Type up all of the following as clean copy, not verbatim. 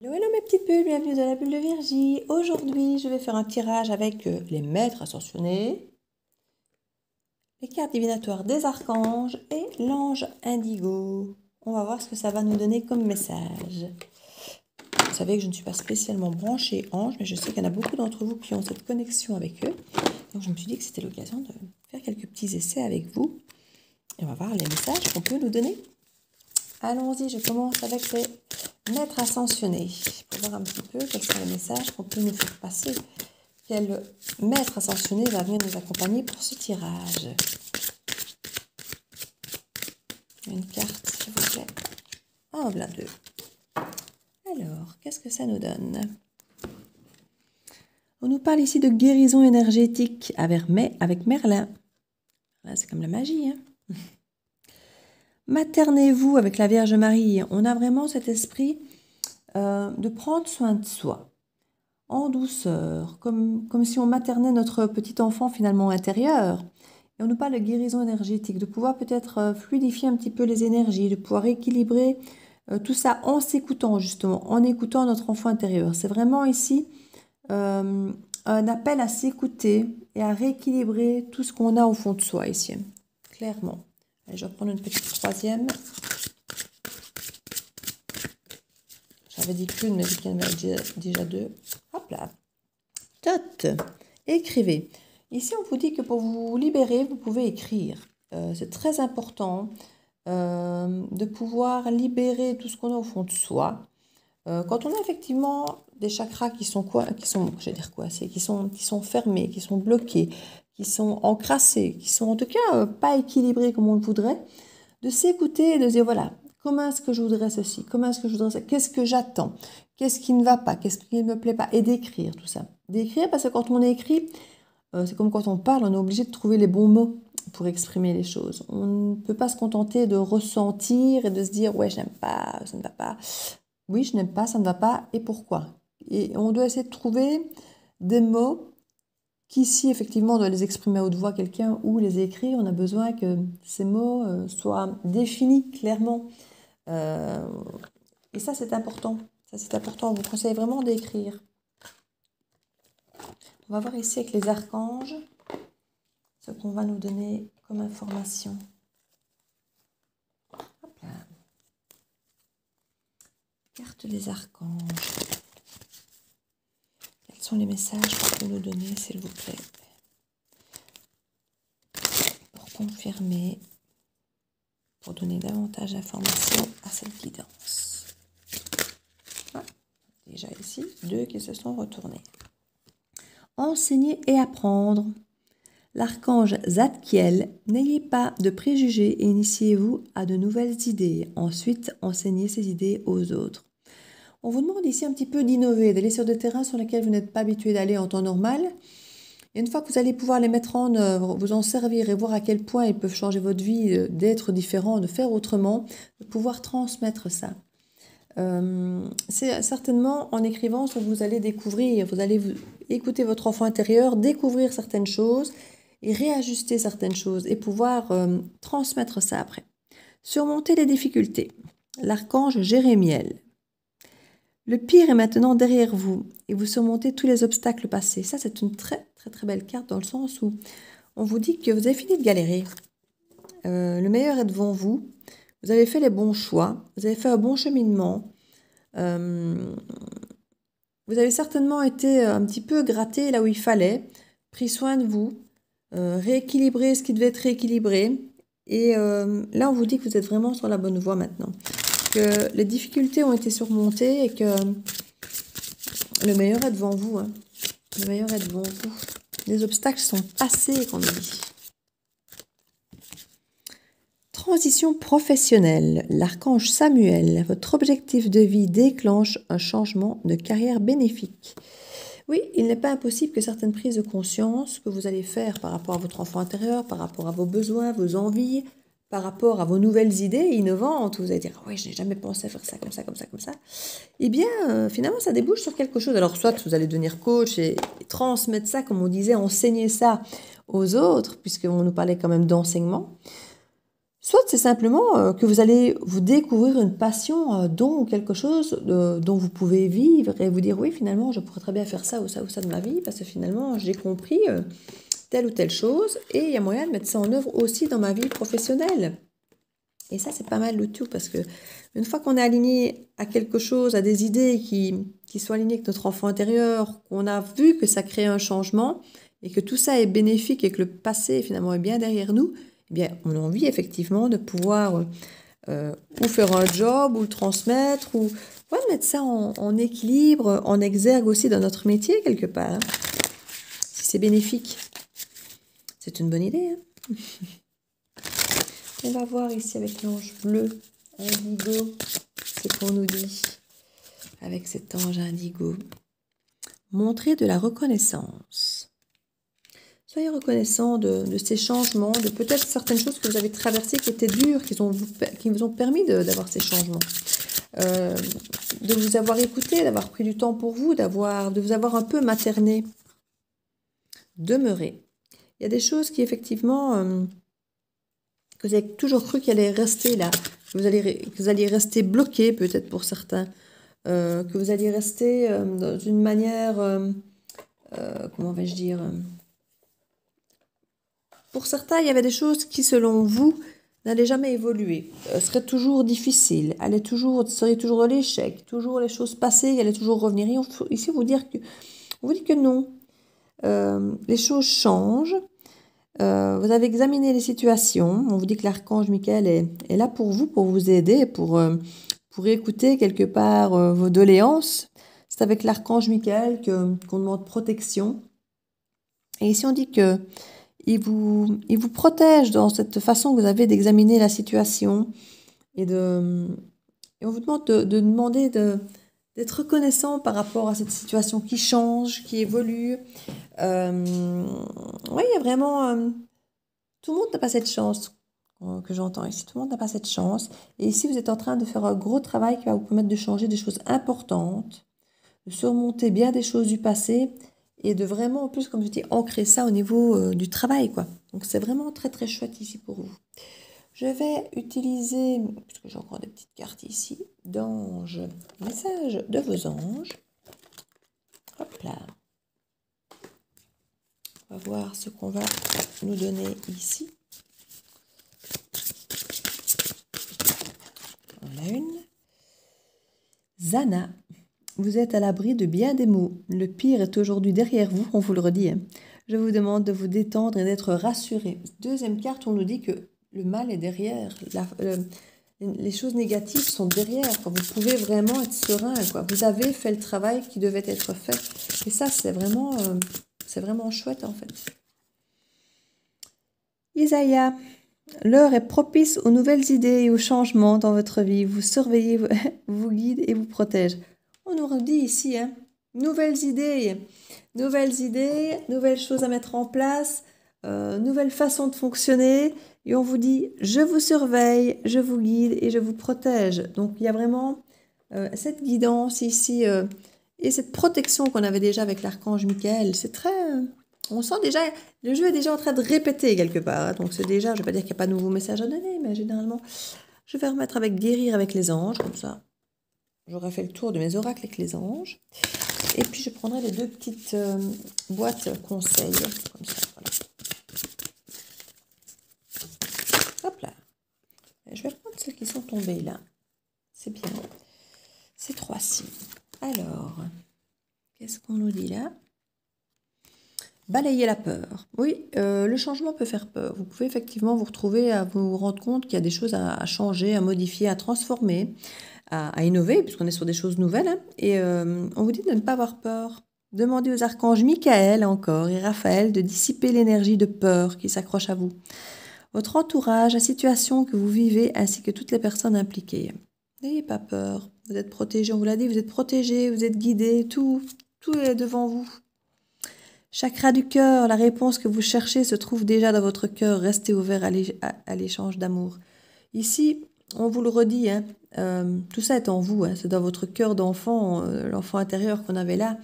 Hello, hello mes petites bulles, bienvenue dans la bulle de Virgie. Aujourd'hui, je vais faire un tirage avec les maîtres ascensionnés, les cartes divinatoires des archanges et l'ange indigo. On va voir ce que ça va nous donner comme message. Vous savez que je ne suis pas spécialement branchée ange, mais je sais qu'il y en a beaucoup d'entre vous qui ont cette connexion avec eux. Donc je me suis dit que c'était l'occasion de faire quelques petits essais avec vous. Et on va voir les messages qu'on peut nous donner. Allons-y, je commence avec les maîtres ascensionnés. Pour voir un petit peu quels sont les messages qu'on peut nous faire passer. Quel maître ascensionné va venir nous accompagner pour ce tirage. Une carte, s'il vous plaît. Oh, là, deux. Alors, qu'est-ce que ça nous donne? On nous parle ici de guérison énergétique avec Merlin. Là, c'est comme la magie, hein. Maternez-vous avec la Vierge Marie. On a vraiment cet esprit de prendre soin de soi, en douceur, comme si on maternait notre petit enfant finalement intérieur. Et on nous parle de guérison énergétique, de pouvoir peut-être fluidifier un petit peu les énergies, de pouvoir équilibrer tout ça en s'écoutant justement, en écoutant notre enfant intérieur. C'est vraiment ici un appel à s'écouter et à rééquilibrer tout ce qu'on a au fond de soi ici, clairement. Allez, je vais prendre une petite troisième. J'avais dit qu'une, mais vu qu'il y en avait déjà deux. Hop là. Tot. Écrivez. Ici, on vous dit que pour vous libérer, vous pouvez écrire. C'est très important de pouvoir libérer tout ce qu'on a au fond de soi. Quand on a effectivement des chakras qui sont qui sont fermés, qui sont bloqués, qui sont encrassés, qui sont en tout cas pas équilibrés comme on le voudrait, de s'écouter et de se dire voilà, comment est-ce que je voudrais ceci, comment est-ce que je voudrais ça, qu'est-ce que j'attends, qu'est-ce qui ne va pas, qu'est-ce qui ne me plaît pas, et d'écrire tout ça. D'écrire parce que quand on écrit, c'est comme quand on parle, on est obligé de trouver les bons mots pour exprimer les choses. On ne peut pas se contenter de ressentir et de se dire ouais, je n'aime pas, ça ne va pas. Oui, je n'aime pas, ça ne va pas, et pourquoi? Et on doit essayer de trouver des mots qu'ici, effectivement, on doit les exprimer à haute voix quelqu'un ou les écrire. On a besoin que ces mots soient définis clairement. Et ça, c'est important. Ça, c'est important. On vous conseille vraiment d'écrire. On va voir ici avec les archanges ce qu'on va nous donner comme information. Hop là. Carte des archanges. Quels sont les messages qu'on peut nous donner, s'il vous plaît? Pour confirmer, pour donner davantage d'informations à cette guidance. Ah, déjà ici, deux qui se sont retournés. Enseigner et apprendre. L'archange Zadkiel, n'ayez pas de préjugés et initiez-vous à de nouvelles idées. Ensuite, enseignez ces idées aux autres. On vous demande ici un petit peu d'innover, d'aller sur des terrains sur lesquels vous n'êtes pas habitué d'aller en temps normal. Et une fois que vous allez pouvoir les mettre en œuvre, vous en servir et voir à quel point ils peuvent changer votre vie, d'être différents, de faire autrement, de pouvoir transmettre ça. C'est certainement en écrivant ce que vous allez découvrir. Vous allez écouter votre enfant intérieur, découvrir certaines choses et réajuster certaines choses et pouvoir transmettre ça après. Surmonter les difficultés. L'archange Jérémiel. Le pire est maintenant derrière vous et vous surmontez tous les obstacles passés. Ça, c'est une très, très, très belle carte dans le sens où on vous dit que vous avez fini de galérer. Le meilleur est devant vous. Vous avez fait les bons choix. Vous avez fait un bon cheminement. Vous avez certainement été un petit peu gratté là où il fallait, pris soin de vous, rééquilibré ce qui devait être rééquilibré. Et là, on vous dit que vous êtes vraiment sur la bonne voie maintenant. Que les difficultés ont été surmontées et que le meilleur est devant vous. Hein. Le meilleur est devant vous. Les obstacles sont passés, comme on dit. Transition professionnelle. L'archange Samuel. Votre objectif de vie déclenche un changement de carrière bénéfique. Oui, il n'est pas impossible que certaines prises de conscience que vous allez faire par rapport à votre enfant intérieur, par rapport à vos besoins, vos envies, par rapport à vos nouvelles idées innovantes, vous allez dire « oui, je n'ai jamais pensé à faire ça, comme ça, comme ça, comme ça », eh bien, finalement, ça débouche sur quelque chose. Alors, soit vous allez devenir coach et transmettre ça, comme on disait, enseigner ça aux autres, puisqu'on nous parlait quand même d'enseignement. Soit c'est simplement que vous allez vous découvrir une passion, un don ou quelque chose dont vous pouvez vivre et vous dire oui, finalement, je pourrais très bien faire ça ou ça ou ça de ma vie parce que finalement, j'ai compris telle ou telle chose et il y a moyen de mettre ça en œuvre aussi dans ma vie professionnelle. Et ça, c'est pas mal le tout parce que une fois qu'on est aligné à quelque chose, à des idées qui sont alignées avec notre enfant intérieur, qu'on a vu que ça crée un changement et que tout ça est bénéfique et que le passé finalement est bien derrière nous, eh bien, on a envie effectivement de pouvoir ou faire un job ou le transmettre ou ouais, mettre ça en équilibre, en exergue aussi dans notre métier quelque part. Hein. Si c'est bénéfique, c'est une bonne idée. Hein. On va voir ici avec l'ange bleu, indigo, ce qu'on nous dit avec cet ange indigo. Montrer de la reconnaissance. Soyez reconnaissant de ces changements, de peut-être certaines choses que vous avez traversées qui étaient dures, qui vous ont permis d'avoir ces changements. De vous avoir écouté, d'avoir pris du temps pour vous, de vous avoir un peu materné. Demeurer. Il y a des choses qui effectivement, que vous avez toujours cru qu'elles allaient rester là, que vous alliez rester bloqué peut-être pour certains, que vous alliez rester dans une manière, comment vais-je dire, pour certains, il y avait des choses qui, selon vous, n'allaient jamais évoluer, seraient toujours difficiles, seraient toujours dans l'échec, toujours les choses passées, allaient toujours revenir. Et ici, on vous dit que non. Les choses changent. Vous avez examiné les situations. On vous dit que l'archange Michael est là pour vous aider, pour écouter quelque part vos doléances. C'est avec l'archange Michael qu'on demande protection. Et ici, on dit que il vous protège dans cette façon que vous avez d'examiner la situation et on vous demande de demander d'être reconnaissant par rapport à cette situation qui change, qui évolue. Oui, il y a vraiment... tout le monde n'a pas cette chance que j'entends ici. Tout le monde n'a pas cette chance. Et ici, vous êtes en train de faire un gros travail qui va vous permettre de changer des choses importantes, de surmonter bien des choses du passé et de vraiment, en plus, comme je dis, ancrer ça au niveau du travail, quoi. Donc, c'est vraiment très, très chouette ici pour vous. Je vais utiliser, puisque j'ai encore des petites cartes ici, d'anges, message de vos anges. Hop là. On va voir ce qu'on va nous donner ici. Voilà une. Zana. Vous êtes à l'abri de bien des maux. Le pire est aujourd'hui derrière vous, on vous le redit. Hein. Je vous demande de vous détendre et d'être rassuré. Deuxième carte, on nous dit que le mal est derrière. Les choses négatives sont derrière. Quoi. Vous pouvez vraiment être serein. Quoi. Vous avez fait le travail qui devait être fait. Et ça, c'est vraiment chouette en fait. Isaïa, l'heure est propice aux nouvelles idées et aux changements dans votre vie. Vous surveillez, vous guide et vous protège. On nous redit ici, hein, nouvelles idées, nouvelles choses à mettre en place, nouvelles façons de fonctionner. Et on vous dit, je vous surveille, je vous guide et je vous protège. Donc, il y a vraiment cette guidance ici et cette protection qu'on avait déjà avec l'archange Michael. C'est très... on sent déjà, le jeu est déjà en train de répéter quelque part. Hein. Donc, c'est déjà, je ne vais pas dire qu'il n'y a pas de nouveaux messages à donner, mais généralement, je vais remettre avec guérir avec les anges, comme ça. J'aurai fait le tour de mes oracles avec les anges. Et puis, je prendrai les deux petites boîtes conseils. Comme ça, voilà. Hop là. Je vais prendre celles qui sont tombées là. C'est bien. Ces trois-ci. Alors, qu'est-ce qu'on nous dit là? Balayer la peur. Oui, le changement peut faire peur. Vous pouvez effectivement vous retrouver à vous rendre compte qu'il y a des choses à changer, à modifier, à transformer, à innover, puisqu'on est sur des choses nouvelles. Hein, et on vous dit de ne pas avoir peur. Demandez aux archanges Michael encore et Raphaël de dissiper l'énergie de peur qui s'accroche à vous. Votre entourage, la situation que vous vivez, ainsi que toutes les personnes impliquées. N'ayez pas peur. Vous êtes protégé, on vous l'a dit, vous êtes protégé, vous êtes guidé, tout est devant vous. Chakra du cœur, la réponse que vous cherchez se trouve déjà dans votre cœur. Restez ouvert à l'échange d'amour. Ici, on vous le redit, hein, tout ça est en vous, hein, c'est dans votre cœur d'enfant, l'enfant intérieur qu'on avait là.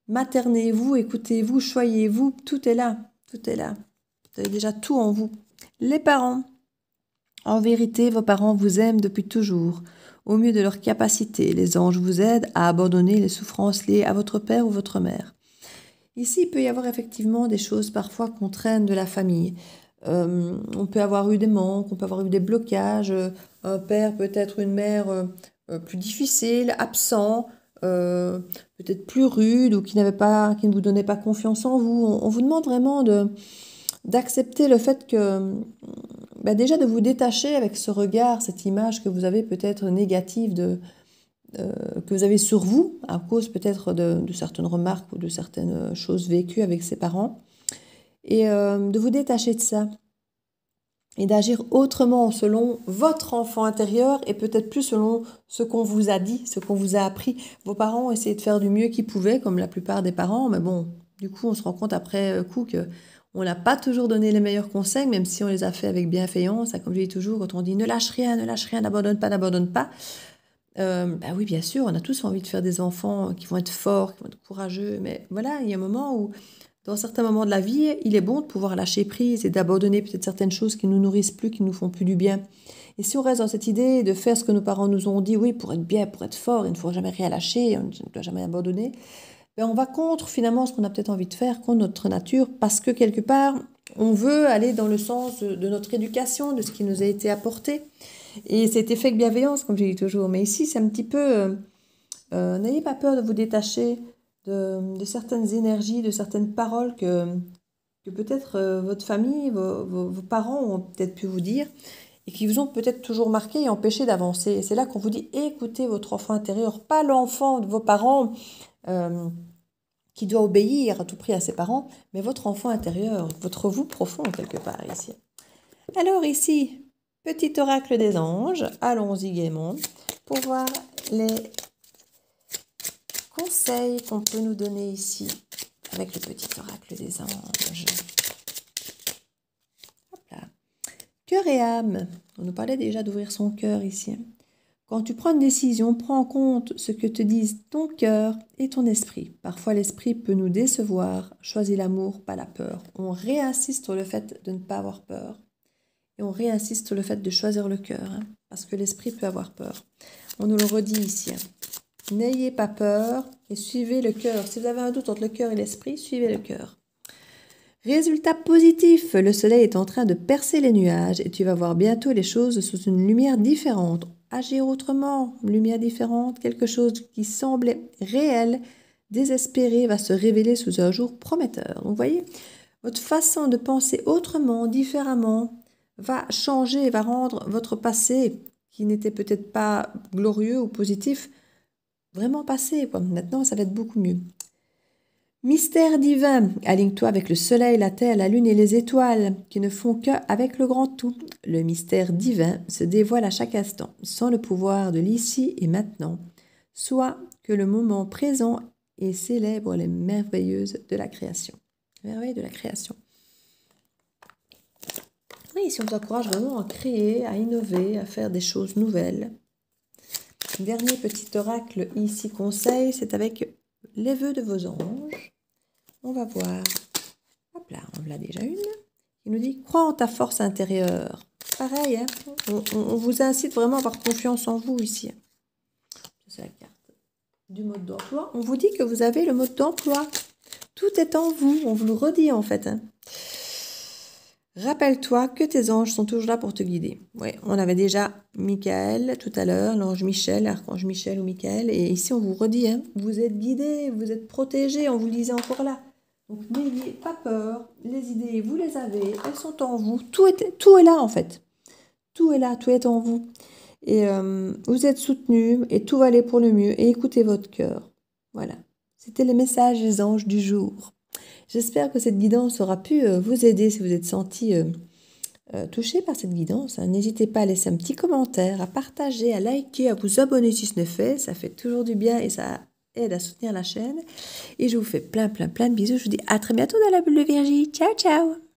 Maternez-vous, écoutez-vous, choyez-vous, tout est là, tout est là. Vous avez déjà tout en vous. Les parents, En vérité, vos parents vous aiment depuis toujours. Au mieux de leur capacité, les anges vous aident à abandonner les souffrances liées à votre père ou votre mère. Ici, il peut y avoir effectivement des choses parfois qu'on traîne de la famille. On peut avoir eu des manques, on peut avoir eu des blocages, un père peut-être une mère plus difficile, absent, peut-être plus rude ou qui ne vous donnait pas confiance en vous. On vous demande vraiment d'accepter le fait que, déjà de vous détacher avec ce regard, cette image que vous avez peut-être négative que vous avez sur vous, à cause peut-être de certaines remarques ou de certaines choses vécues avec ses parents, et de vous détacher de ça, et d'agir autrement selon votre enfant intérieur, et peut-être plus selon ce qu'on vous a dit, ce qu'on vous a appris. Vos parents ont essayé de faire du mieux qu'ils pouvaient, comme la plupart des parents, mais bon, du coup, on se rend compte après coup que on n'a pas toujours donné les meilleurs conseils, même si on les a fait avec bienveillance. Comme je dis toujours, quand on dit ne lâche rien, n'abandonne pas, n'abandonne pas. Oui, bien sûr, on a tous envie de faire des enfants qui vont être forts, qui vont être courageux, mais voilà, il y a un moment où, dans certains moments de la vie, il est bon de pouvoir lâcher prise et d'abandonner peut-être certaines choses qui ne nous nourrissent plus, qui ne nous font plus du bien. Et si on reste dans cette idée de faire ce que nos parents nous ont dit, oui, pour être bien, pour être fort, il ne faut jamais rien lâcher, on ne doit jamais abandonner, on va contre finalement ce qu'on a peut-être envie de faire, contre notre nature, parce que quelque part, on veut aller dans le sens de notre éducation, de ce qui nous a été apporté. Et c'était fait avec bienveillance, comme je dis toujours. Mais ici, c'est un petit peu... n'ayez pas peur de vous détacher de certaines énergies, de certaines paroles que peut-être votre famille, vos parents ont peut-être pu vous dire et qui vous ont peut-être toujours marqué et empêché d'avancer. Et c'est là qu'on vous dit, écoutez votre enfant intérieur, pas l'enfant de vos parents qui doit obéir à tout prix à ses parents, mais votre enfant intérieur, votre vous profond quelque part ici. Alors ici, petit oracle des anges, allons-y gaiement pour voir les conseils qu'on peut nous donner ici avec le petit oracle des anges. Hop là. Cœur et âme. On nous parlait déjà d'ouvrir son cœur ici. Quand tu prends une décision, prends en compte ce que te disent ton cœur et ton esprit. Parfois, l'esprit peut nous décevoir. Choisis l'amour, pas la peur. On réinsiste sur le fait de ne pas avoir peur. Et on réinsiste sur le fait de choisir le cœur, parce que l'esprit peut avoir peur. On nous le redit ici. N'ayez pas peur et suivez le cœur. Si vous avez un doute entre le cœur et l'esprit, suivez le cœur. Résultat positif, le soleil est en train de percer les nuages et tu vas voir bientôt les choses sous une lumière différente. Agir autrement, lumière différente, quelque chose qui semblait réel, désespéré, va se révéler sous un jour prometteur. Donc vous voyez, votre façon de penser autrement, différemment, va changer, va rendre votre passé, qui n'était peut-être pas glorieux ou positif, vraiment passé. Maintenant, ça va être beaucoup mieux. Mystère divin, aligne-toi avec le soleil, la terre, la lune et les étoiles, qui ne font qu'avec le grand tout. Le mystère divin se dévoile à chaque instant, sans le pouvoir de l'ici et maintenant. Soit que le moment présent et célèbre les merveilleuses de la création. Merveilles de la création. Oui, si on t'encourage vraiment à créer, à innover, à faire des choses nouvelles. Dernier petit oracle ici conseil, c'est avec les vœux de vos anges. On va voir. Hop là, on l'a déjà une. Il nous dit, crois en ta force intérieure. Pareil, on vous incite vraiment à avoir confiance en vous ici. C'est la carte du mode d'emploi. On vous dit que vous avez le mode d'emploi. Tout est en vous. On vous le redit en fait. Rappelle-toi que tes anges sont toujours là pour te guider. Oui, on avait déjà Michael tout à l'heure, l'ange Michel, l'archange Michel ou Michael. Et ici, on vous redit, vous êtes guidés, vous êtes protégés, on vous le disait encore là. Donc, n'ayez pas peur, les idées, vous les avez, elles sont en vous. Tout est là, en fait. Tout est là, tout est en vous. Et vous êtes soutenus et tout va aller pour le mieux. Et écoutez votre cœur. Voilà. C'était les messages des anges du jour. J'espère que cette guidance aura pu vous aider si vous êtes senti touché par cette guidance. N'hésitez pas à laisser un petit commentaire, à partager, à liker, à vous abonner si ce n'est fait. Ça fait toujours du bien et ça aide à soutenir la chaîne. Et je vous fais plein de bisous. Je vous dis à très bientôt dans la bulle de Virgie. Ciao, ciao!